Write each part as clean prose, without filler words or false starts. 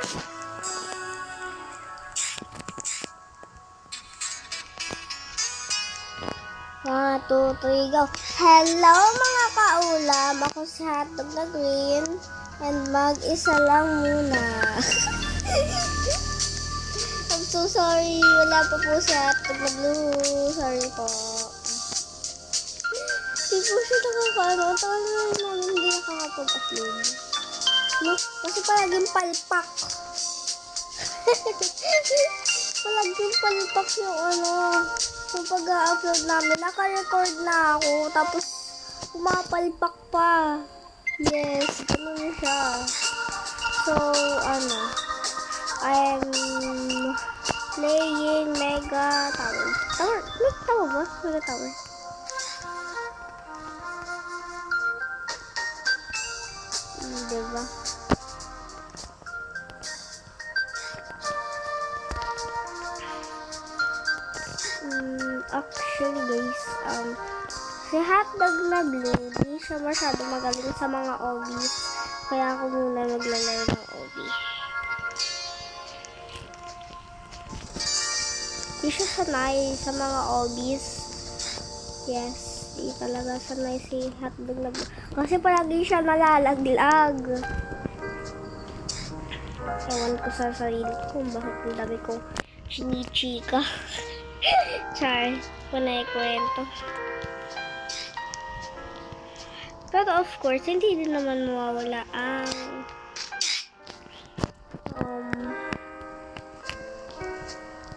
1, 2, 3, go! Hello mga kaulam! Ako si Hotdog na Green. And mag-isa lang muna. I'm so sorry. Wala pa po si Hotdog na Blue. Sorry po. Hindi po siya nakakaano. Tagal na rin namin hindi nakakapag-upload. No? Kasi palaging palpak. Palaging palpak yung yung pag-upload namin. Naka-record na ako. Tapos, pumapalpak pa. Yes, ganun siya. So, I'm playing Mega Tower. May tower ba? Mega Tower. Diba? Actually guys, si Hotdog na Blue, di siya masyado magaling sa mga obbies. Kaya ako muna maglalaro ng obby. Di siya sanay sa mga obbies. Yes, di talaga sanay si Hotdog na Blue. Kasi palagi siya nalalaglag. Ewan ko sa sarili ko kung bakit ang dami kong chinichika. Char, panay kwento. Pero of course, hindi din naman mawawala ang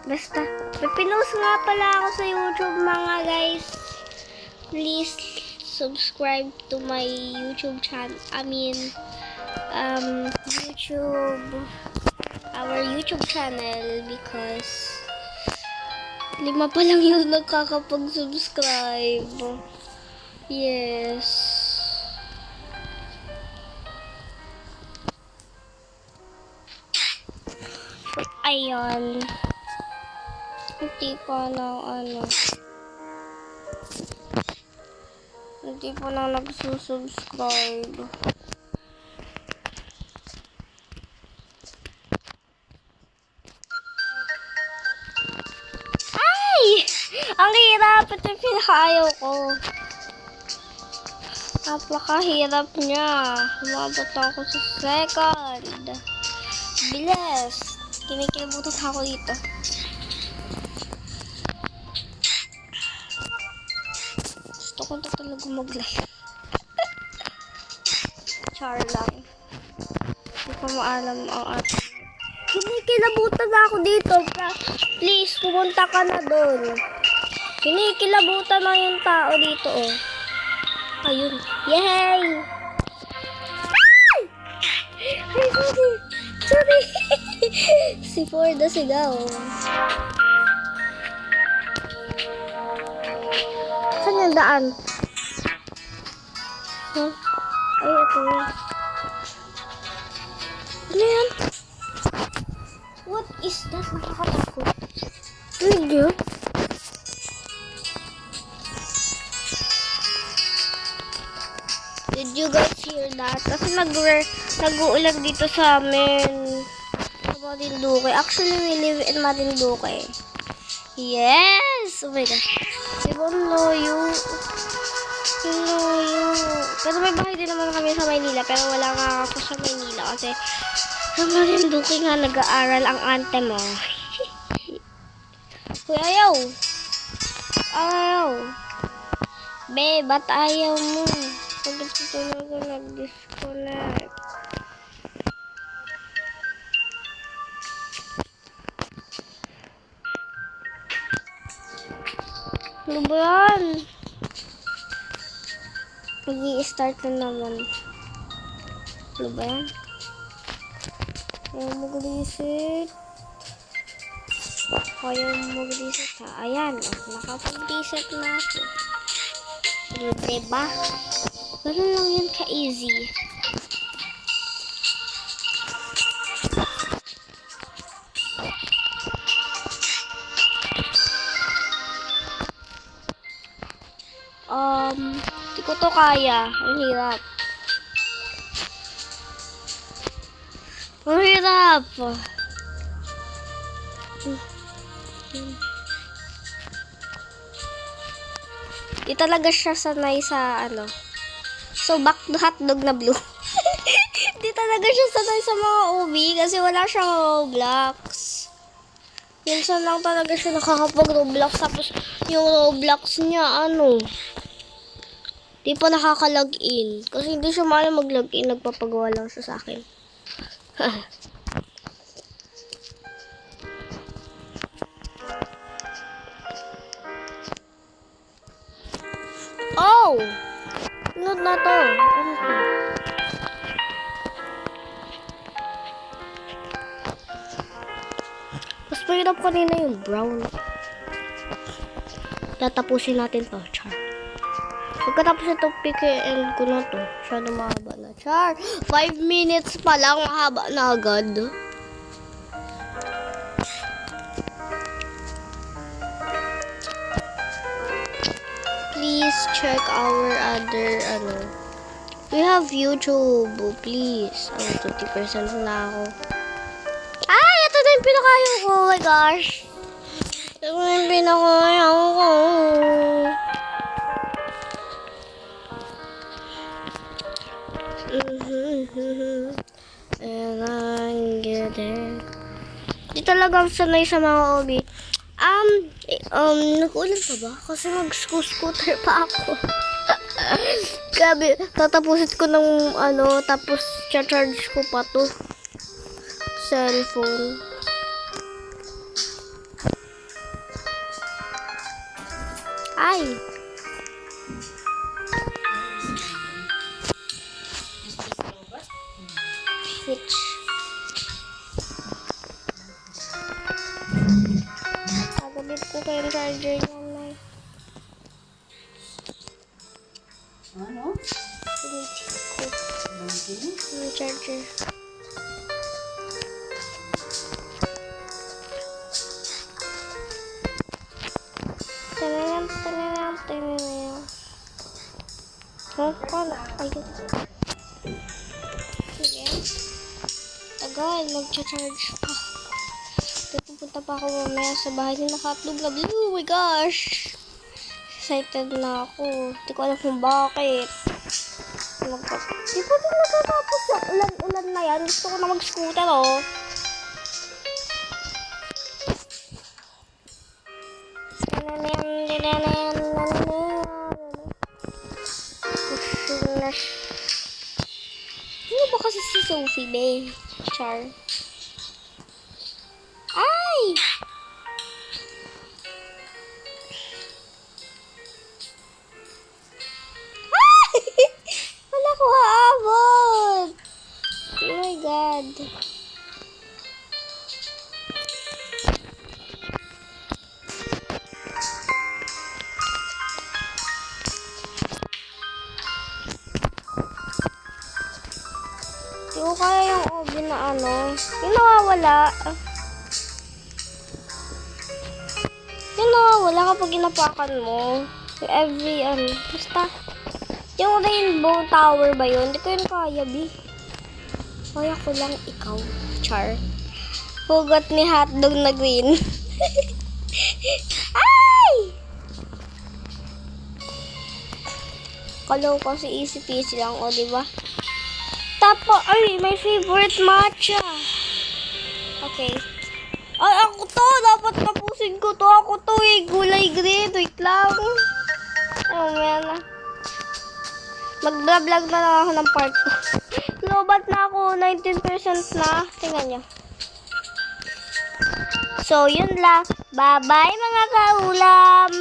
basta, may pinost nga pala ako sa YouTube mga guys. Please subscribe to my YouTube channel. Our YouTube channel because 5 pa lang yung nakakapag-subscribe. Yes. Ayun. Hindi pa hindi pa na nagsusubscribe. Ang hirap. Ito yung pinakaayaw ko. Napakahirap niya. Umabot ako sa second. Bilis. Kinikibutan ako dito. Gusto ko na talaga mag-live. Char lang. Hindi ko maalam ang ating. Kinikilabutan na ako dito. Please, pumunta ka na doon. Kinikilabutan na yung tao dito, oh. Ayun. Yay! Ay! Ay, sorry. Si Ford na sigaw. Saan yung daan? Huh? Ay, ito yun. Ano yan? What is that? Nakakatakot. Video? Did you guys hear that? Kasi nag-uulan dito sa amin. Sa Marinduque. Actually, we live in Marinduque. Yes! Oh my gosh. Loyo. Pero may bahay din naman kami sa Maynila. Pero wala nga ako sa Maynila. Kasi sa Marinduque nga nag-aaral ang ante mo. Uy, ayaw. Babe, ba't ayaw mo? Pagkat ko talaga nag-disconnect. Ano ba yan? Mag-i-start na naman. Ano ba yan? Ayaw mag-reset. Ayan, nakapag-reset na ako. Diba? Ganun lang yun ka-easy. Di ko to kaya. Ang hirap. Ang hirap. Di talaga siya sanay sa ano. So, back to hotdog na blue. Di talaga siya sanay sa mga OB kasi wala siyang Roblox. Minsan lang talaga siya nakakapag-Roblox. Tapos, yung Roblox niya, ano, di pa nakaka-login. Kasi hindi siya maalam mag-login. Nagpapagawa lang siya sa akin. Oh! Ano na to? Ano to? Mas mahirap kanina yung brown. Tatapusin natin to, char. Pagkatapos ito, PKL ko na to. Masyado mahaba na, char. 5 minutes pa lang, mahaba na agad. Please check our other, ano. We have YouTube. Please. 20% na ako. Ay, ito na yung pinakayo ko. Oh my gosh. Ito na yung pinakayo ko. And I'm getting. Di talagang sanay sa mga OB. Nag-ulan pa ba? Kasi mag-scooter pa ako. Grabe, tatapusin ko ng ano, tapos charge ko pa to. Cellphone. Ay! Switch. Agabit ko kayo yung charger niya. Ano? Yung charger. Tanayang. Paano? Ayun. Sige. Tagal, mag-charge pa. Pupunta pa ako mamaya sa bahay nila hotdog na blue. Oh my gosh! Excited na ako. Hindi ko alam kung bakit. Di pa din natatapos yung ulan-ulan na yan. Gusto ko na mag-scooter, oh. Ano ba kasi si Sophie, be? Char. Ay! Wala ko aabot! Oh my God. Hindi ko kaya yung oven na ano. Yung nawawala. Yung nawawala kapag inapakan mo. Yung every, basta. Yung rainbow tower ba yun? Hindi ko yun kaya, B. Kaya ko lang ikaw, char. Hugot ni hotdog na green. Ay! Kalaw kasi easy peasy lang, o, diba? Tapo, ay, my favorite matcha. Okay. Ay, ako to. Dapat tapusin ko to. Ako to eh. Gulay green. Wait lang. Oh, man. Mag-vlog na lang ako ng part 2. Lobat na ako. 19% na. Tingnan nyo. So, yun lang. Bye-bye mga kaulam.